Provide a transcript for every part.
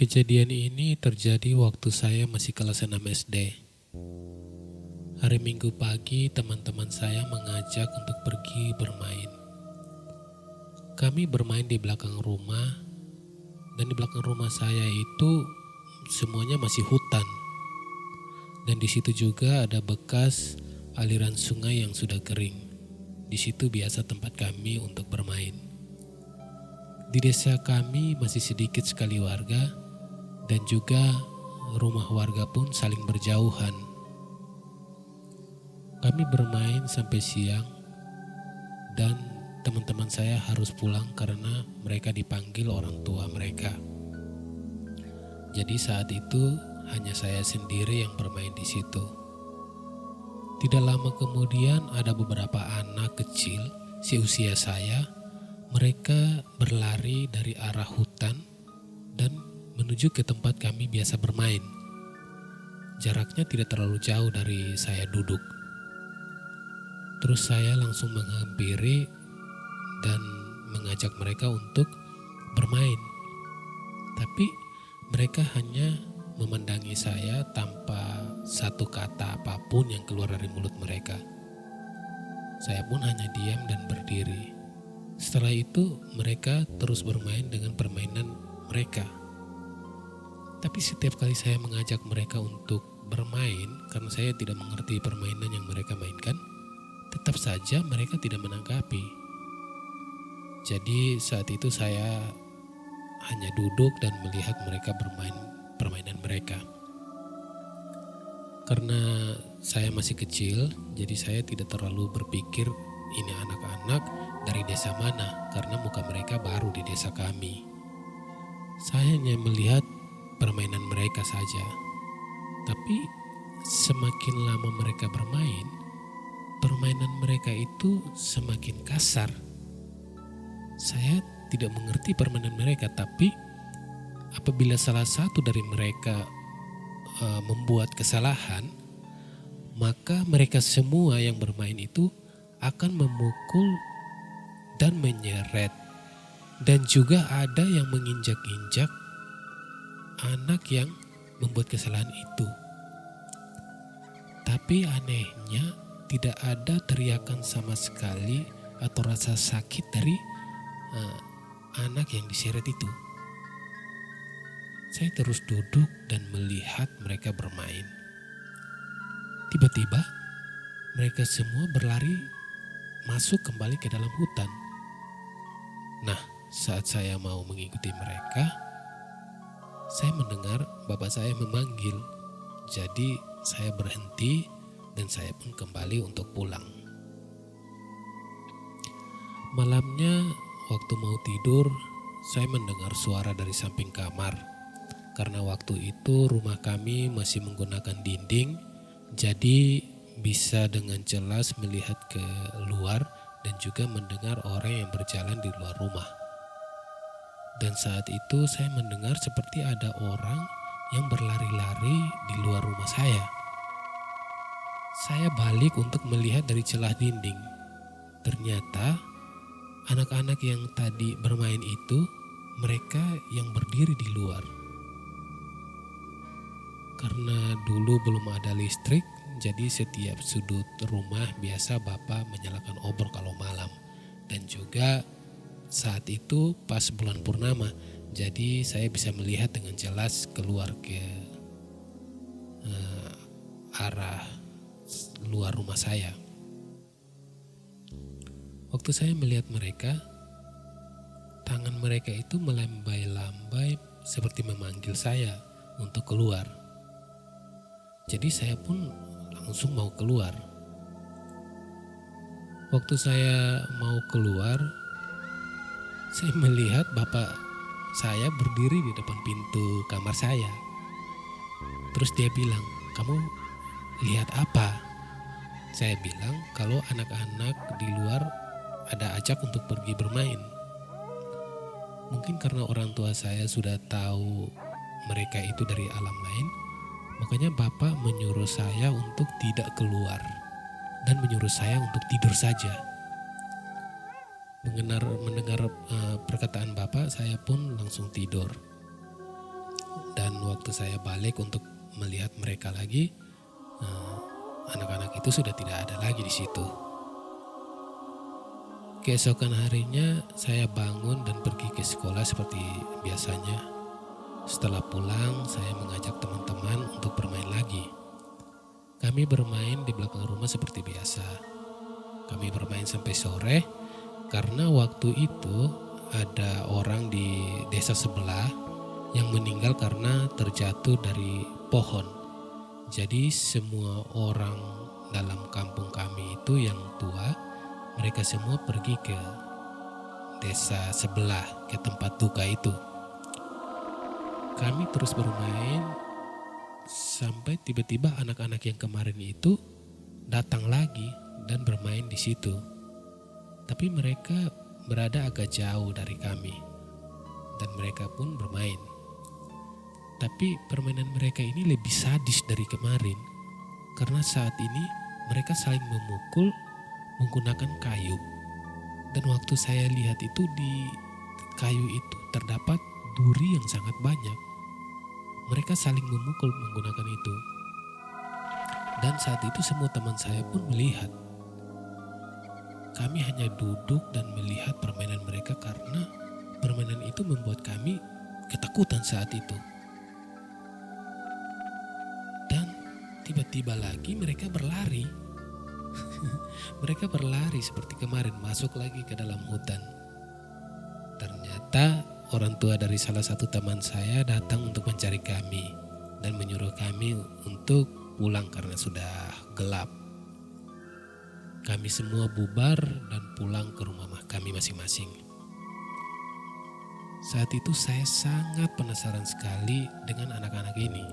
Kejadian ini terjadi waktu saya masih kelas 6 SD. Hari Minggu pagi, teman-teman saya mengajak untuk pergi bermain. Kami bermain di belakang rumah, dan di belakang rumah saya itu semuanya masih hutan. Dan di situ juga ada bekas aliran sungai yang sudah kering. Di situ biasa tempat kami untuk bermain. Di desa kami masih sedikit sekali warga, dan juga rumah warga pun saling berjauhan. Kami bermain sampai siang, dan teman-teman saya harus pulang karena mereka dipanggil orang tua mereka. Jadi saat itu hanya saya sendiri yang bermain di situ. Tidak lama kemudian ada beberapa anak kecil seusia saya. Mereka berlari dari arah hutan dan menuju ke tempat kami biasa bermain. Jaraknya tidak terlalu jauh dari saya duduk. Terus saya langsung menghampiri dan mengajak mereka untuk bermain. Tapi mereka hanya memandangi saya tanpa satu kata apapun yang keluar dari mulut mereka. Saya pun hanya diam dan berdiri. Setelah itu mereka terus bermain dengan permainan mereka. Tapi setiap kali saya mengajak mereka untuk bermain, karena saya tidak mengerti permainan yang mereka mainkan, tetap saja mereka tidak menanggapi. Jadi saat itu saya hanya duduk dan melihat mereka bermain permainan mereka. Karena saya masih kecil, jadi saya tidak terlalu berpikir ini anak-anak dari desa mana, karena muka mereka baru di desa kami. Saya hanya melihat permainan mereka saja. Tapi semakin lama mereka bermain, permainan mereka itu semakin kasar. Saya tidak mengerti permainan mereka, tapi apabila salah satu dari mereka membuat kesalahan, maka mereka semua yang bermain itu akan memukul dan menyeret. Dan juga ada yang menginjak-injak anak yang membuat kesalahan itu. Tapi anehnya tidak ada teriakan sama sekali atau rasa sakit dari anak yang diseret itu. Saya terus duduk dan melihat mereka bermain. Tiba-tiba mereka semua berlari masuk kembali ke dalam hutan. Nah, saat saya mau mengikuti mereka, saya mendengar bapak saya memanggil. Jadi saya berhenti dan saya pun kembali untuk pulang. Malamnya waktu mau tidur, saya mendengar suara dari samping kamar. Karena waktu itu rumah kami masih menggunakan dinding, jadi bisa dengan jelas melihat ke luar dan juga mendengar orang yang berjalan di luar rumah. Dan saat itu saya mendengar seperti ada orang yang berlari-lari di luar rumah saya. Saya balik untuk melihat dari celah dinding. Ternyata anak-anak yang tadi bermain itu, mereka yang berdiri di luar. Karena dulu belum ada listrik, jadi setiap sudut rumah biasa bapak menyalakan obor kalau malam. Dan juga saat itu pas bulan purnama, jadi saya bisa melihat dengan jelas keluar ke arah luar rumah saya. Waktu saya melihat mereka, tangan mereka itu melambai-lambai seperti memanggil saya untuk keluar. Jadi saya pun langsung mau keluar. Waktu saya mau keluar, saya melihat bapak saya berdiri di depan pintu kamar saya. Terus dia bilang, "Kamu lihat apa?" Saya bilang kalau anak-anak di luar ada ajak untuk pergi bermain. Mungkin karena orang tua saya sudah tahu mereka itu dari alam lain, makanya bapak menyuruh saya untuk tidak keluar dan menyuruh saya untuk tidur saja. Mendengar perkataan bapak, saya pun langsung tidur. Dan waktu saya balik untuk melihat mereka lagi, anak-anak itu sudah tidak ada lagi di situ. Keesokan harinya saya bangun dan pergi ke sekolah seperti biasanya. Setelah pulang, saya mengajak teman-teman untuk bermain lagi. Kami bermain di belakang rumah seperti biasa. Kami bermain sampai sore karena waktu itu ada orang di desa sebelah yang meninggal karena terjatuh dari pohon. Jadi semua orang dalam kampung kami itu yang tua, mereka semua pergi ke desa sebelah, ke tempat duka itu. Kami terus bermain sampai tiba-tiba anak-anak yang kemarin itu datang lagi dan bermain di situ. Tapi mereka berada agak jauh dari kami dan mereka pun bermain. Tapi permainan mereka ini lebih sadis dari kemarin karena saat ini mereka saling memukul menggunakan kayu. Dan waktu saya lihat itu di kayu itu terdapat duri yang sangat banyak. Mereka saling memukul menggunakan itu. Dan saat itu semua teman saya pun melihat. Kami hanya duduk dan melihat permainan mereka karena permainan itu membuat kami ketakutan saat itu. Dan tiba-tiba lagi mereka berlari. Mereka berlari seperti kemarin, masuk lagi ke dalam hutan. Ternyata orang tua dari salah satu teman saya datang untuk mencari kami dan menyuruh kami untuk pulang karena sudah gelap. Kami semua bubar dan pulang ke rumah kami masing-masing. Saat itu saya sangat penasaran sekali dengan anak-anak ini.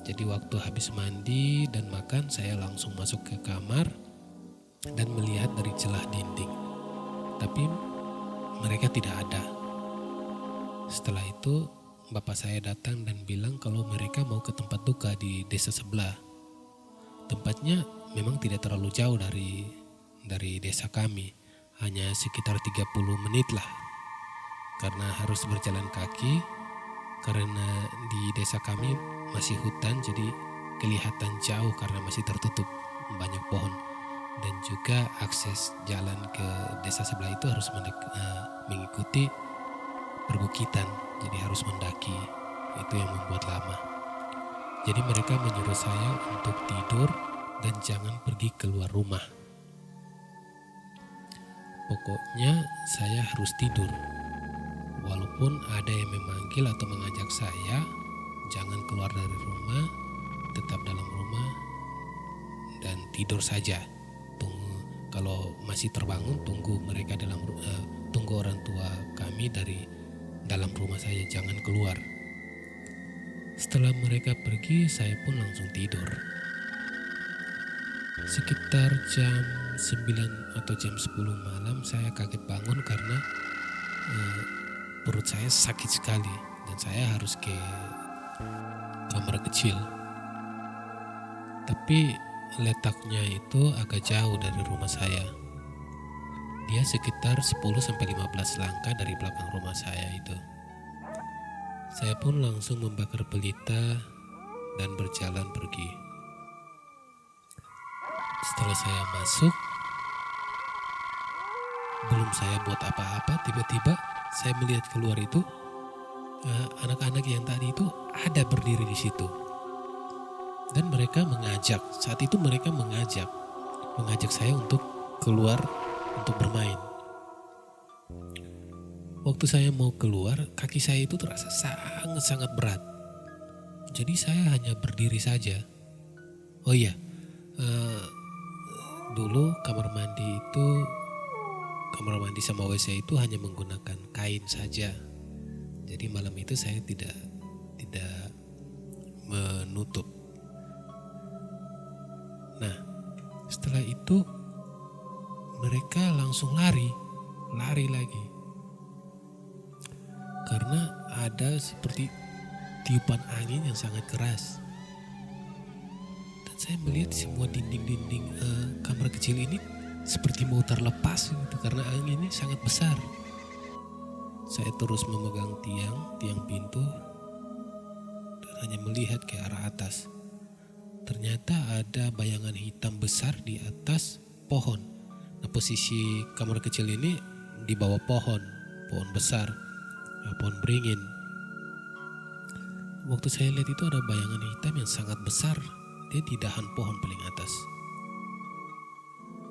Jadi waktu habis mandi dan makan, saya langsung masuk ke kamar dan melihat dari celah dinding. Tapi mereka tidak ada. Setelah itu bapak saya datang dan bilang kalau mereka mau ke tempat duka di desa sebelah. Tempatnya memang tidak terlalu jauh dari desa kami, hanya sekitar 30 menit lah. Karena harus berjalan kaki, karena di desa kami masih hutan, jadi kelihatan jauh karena masih tertutup banyak pohon. Dan juga akses jalan ke desa sebelah itu harus mengikuti perbukitan, jadi harus mendaki. Itu yang membuat lama. Jadi mereka menyuruh saya untuk tidur dan jangan pergi keluar rumah. Pokoknya saya harus tidur. Walaupun ada yang memanggil atau mengajak saya, jangan keluar dari rumah, tetap dalam rumah dan tidur saja. Tunggu, kalau masih terbangun tunggu mereka tunggu orang tua kami dari dalam rumah saja, jangan keluar. Setelah mereka pergi, saya pun langsung tidur. Sekitar jam 9 atau jam 10 malam saya kaget bangun karena perut saya sakit sekali dan saya harus ke kamar kecil. Tapi letaknya itu agak jauh dari rumah saya. Dia sekitar 10-15 langkah dari belakang rumah saya itu. Saya pun langsung membakar pelita dan berjalan pergi. Setelah saya masuk, belum saya buat apa-apa, tiba-tiba saya melihat keluar itu anak-anak yang tadi itu ada berdiri di situ. Dan mereka mengajak, saat itu mereka mengajak saya untuk keluar untuk bermain. Waktu saya mau keluar, kaki saya itu terasa sangat-sangat berat. Jadi saya hanya berdiri saja. Oh iya, dulu kamar mandi sama WC itu hanya menggunakan kain saja. Jadi malam itu saya tidak menutup. Nah, setelah itu mereka langsung lari lagi. Karena ada seperti tiupan angin yang sangat keras. Dan saya melihat semua dinding-dinding kamar kecil ini seperti mau terlepas gitu, karena anginnya sangat besar. Saya terus memegang tiang pintu dan hanya melihat ke arah atas. Ternyata ada bayangan hitam besar di atas pohon. Nah, posisi kamar kecil ini di bawah pohon besar, pohon beringin. Waktu saya lihat itu ada bayangan hitam yang sangat besar, dia di dahan pohon paling atas.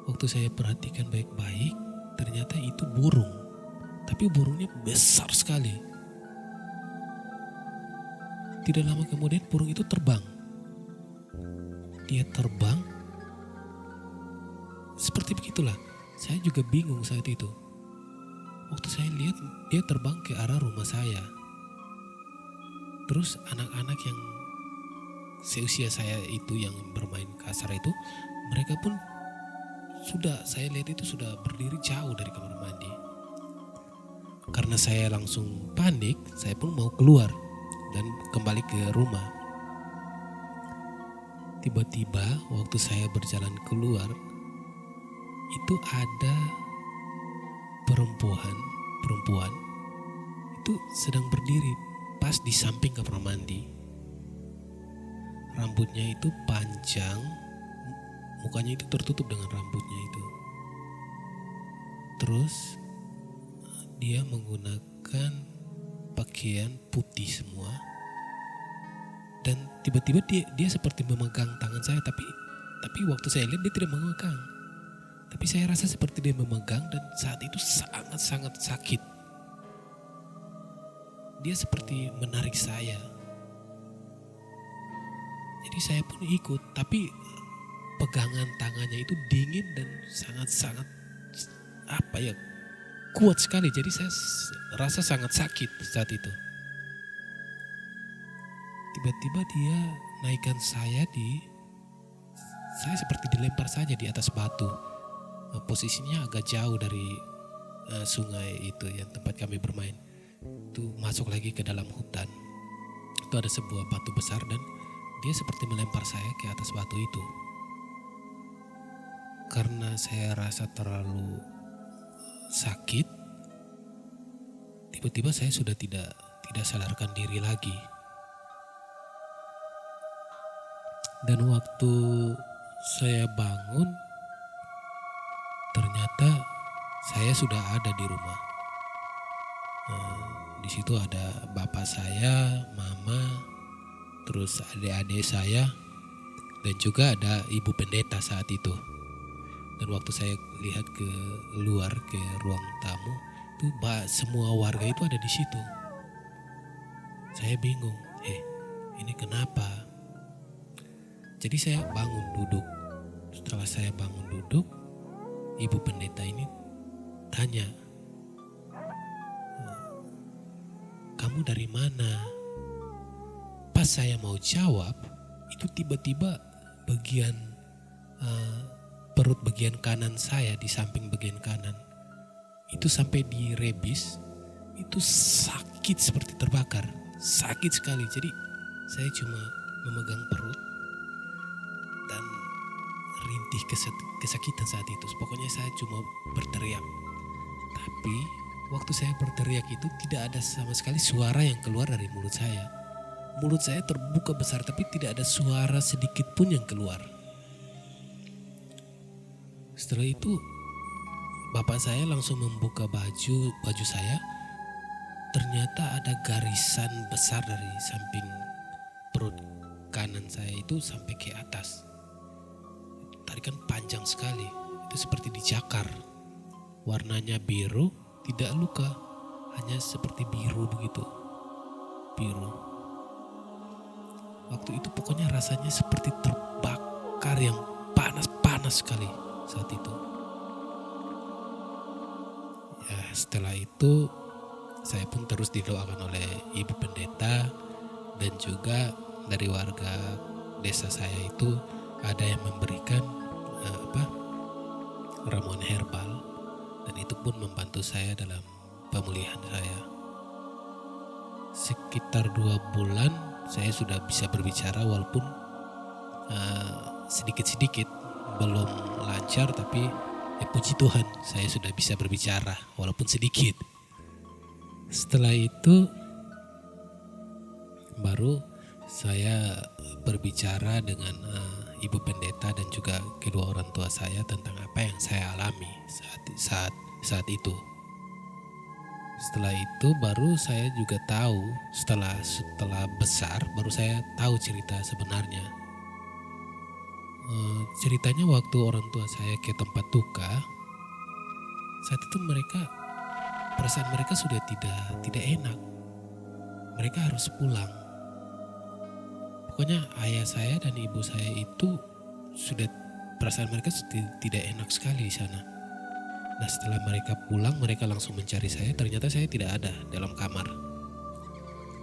Waktu saya perhatikan baik-baik, ternyata itu burung. Tapi burungnya besar sekali. Tidak lama kemudian burung itu terbang. Dia terbang. Seperti begitulah. Saya juga bingung saat itu. Waktu saya lihat dia terbang ke arah rumah saya. Terus anak-anak yang seusia saya itu yang bermain kasar itu, mereka pun saya lihat itu sudah berdiri jauh dari kamar mandi. Karena saya langsung panik, saya pun mau keluar dan kembali ke rumah. Tiba-tiba waktu saya berjalan keluar, itu ada perempuan itu sedang berdiri pas di samping kamar mandi. Rambutnya itu panjang, mukanya itu tertutup dengan rambutnya itu. Terus dia menggunakan pakaian putih semua. Dan tiba-tiba dia seperti memegang tangan saya, tapi waktu saya lihat dia tidak memegang. Tapi saya rasa seperti dia memegang dan saat itu sangat-sangat sakit. Dia seperti menarik saya. Jadi saya pun ikut, tapi pegangan tangannya itu dingin dan sangat-sangat kuat sekali. Jadi saya rasa sangat sakit saat itu. Tiba-tiba dia naikkan saya seperti dilempar saja di atas batu. Posisinya agak jauh dari sungai itu yang tempat kami bermain. Itu masuk lagi ke dalam hutan. Itu ada sebuah batu besar dan dia seperti melempar saya ke atas batu itu. Karena saya rasa terlalu sakit, tiba-tiba saya sudah tidak sadarkan diri lagi. Dan waktu saya bangun, ternyata saya sudah ada di rumah. Di situ ada bapak saya, mama, terus adik-adik saya, dan juga ada ibu pendeta saat itu. Dan waktu saya lihat ke luar ke ruang tamu, itu semua warga itu ada di situ. Saya bingung, ini kenapa? Jadi saya bangun duduk. Setelah saya bangun duduk, ibu pendeta ini tanya, "Kamu dari mana?" Pas saya mau jawab, itu tiba-tiba bagian perut bagian kanan saya di samping bagian kanan itu sampai direbis, itu sakit seperti terbakar, sakit sekali. Jadi saya cuma memegang perut dan rintih kesakitan saat itu. Pokoknya saya cuma berteriak. Tapi waktu saya berteriak itu tidak ada sama sekali suara yang keluar dari mulut saya. Mulut saya terbuka besar tapi tidak ada suara sedikit pun yang keluar. Setelah itu bapak saya langsung membuka baju saya. Ternyata ada garisan besar dari samping perut kanan saya itu sampai ke atas. Tarikan panjang sekali, itu seperti dicakar. Warnanya biru, tidak luka, hanya seperti biru begitu. Biru. Waktu itu pokoknya rasanya seperti terbakar yang panas sekali saat itu. Ya, setelah itu saya pun terus didoakan oleh ibu pendeta dan juga dari warga desa saya itu ada yang memberikan ramuan herbal dan itu pun membantu saya dalam pemulihan saya. Sekitar 2 bulan saya sudah bisa berbicara walaupun sedikit-sedikit, belum lancar, tapi puji Tuhan saya sudah bisa berbicara walaupun sedikit. Setelah itu baru saya berbicara dengan ibu pendeta dan juga kedua orang tua saya tentang apa yang saya alami saat itu. Setelah itu baru saya juga tahu, setelah besar baru saya tahu cerita sebenarnya. Ceritanya waktu orang tua saya ke tempat duka, saat itu perasaan mereka sudah tidak enak. Mereka harus pulang. Pokoknya ayah saya dan ibu saya itu perasaan mereka tidak enak sekali di sana. Nah, setelah mereka pulang, mereka langsung mencari saya. Ternyata saya tidak ada dalam kamar.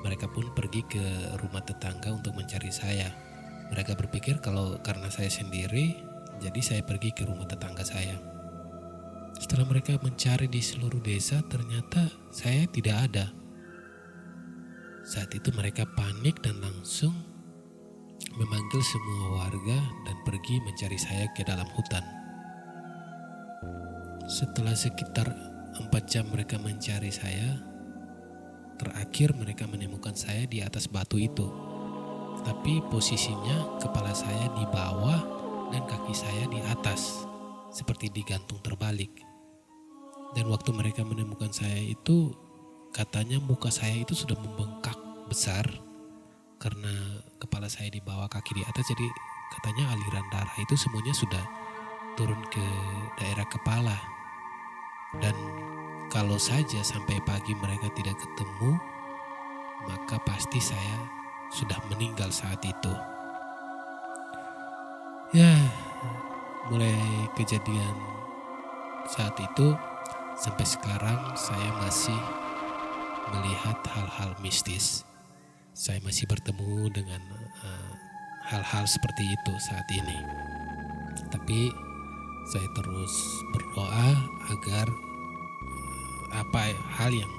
Mereka pun pergi ke rumah tetangga untuk mencari saya. Mereka berpikir karena saya sendiri, jadi saya pergi ke rumah tetangga saya. Setelah mereka mencari di seluruh desa, ternyata saya tidak ada. Saat itu mereka panik dan langsung memanggil semua warga dan pergi mencari saya ke dalam hutan. Setelah sekitar 4 jam mereka mencari saya, terakhir mereka menemukan saya di atas batu itu. Tapi posisinya kepala saya di bawah dan kaki saya di atas, seperti digantung terbalik. Dan waktu mereka menemukan saya itu, katanya muka saya itu sudah membengkak besar karena kepala saya di bawah, kaki di atas. Jadi katanya aliran darah itu semuanya sudah turun ke daerah kepala. Dan kalau saja sampai pagi mereka tidak ketemu, maka pasti saya sudah meninggal saat itu. Ya, mulai kejadian saat itu sampai sekarang saya masih melihat hal-hal mistis. Saya masih bertemu dengan hal-hal seperti itu saat ini. Tapi saya terus berdoa agar hal yang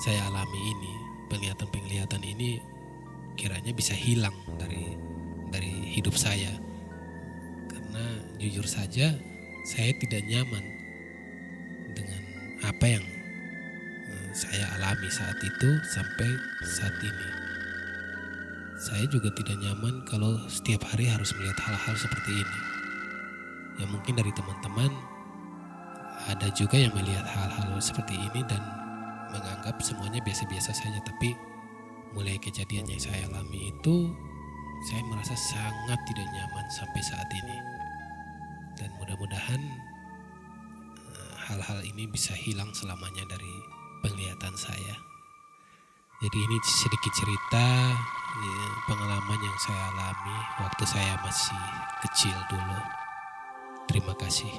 saya alami ini, penglihatan ini kiranya bisa hilang dari hidup saya. Karena jujur saja saya tidak nyaman dengan apa yang saya alami saat itu sampai saat ini. Saya juga tidak nyaman kalau setiap hari harus melihat hal-hal seperti ini. Ya mungkin dari teman-teman ada juga yang melihat hal-hal seperti ini dan menganggap semuanya biasa-biasa saja. Tapi mulai kejadian yang saya alami itu, saya merasa sangat tidak nyaman sampai saat ini. Dan mudah-mudahan hal-hal ini bisa hilang selamanya dari penglihatan saya. Jadi ini sedikit cerita pengalaman yang saya alami waktu saya masih kecil dulu. Terima kasih.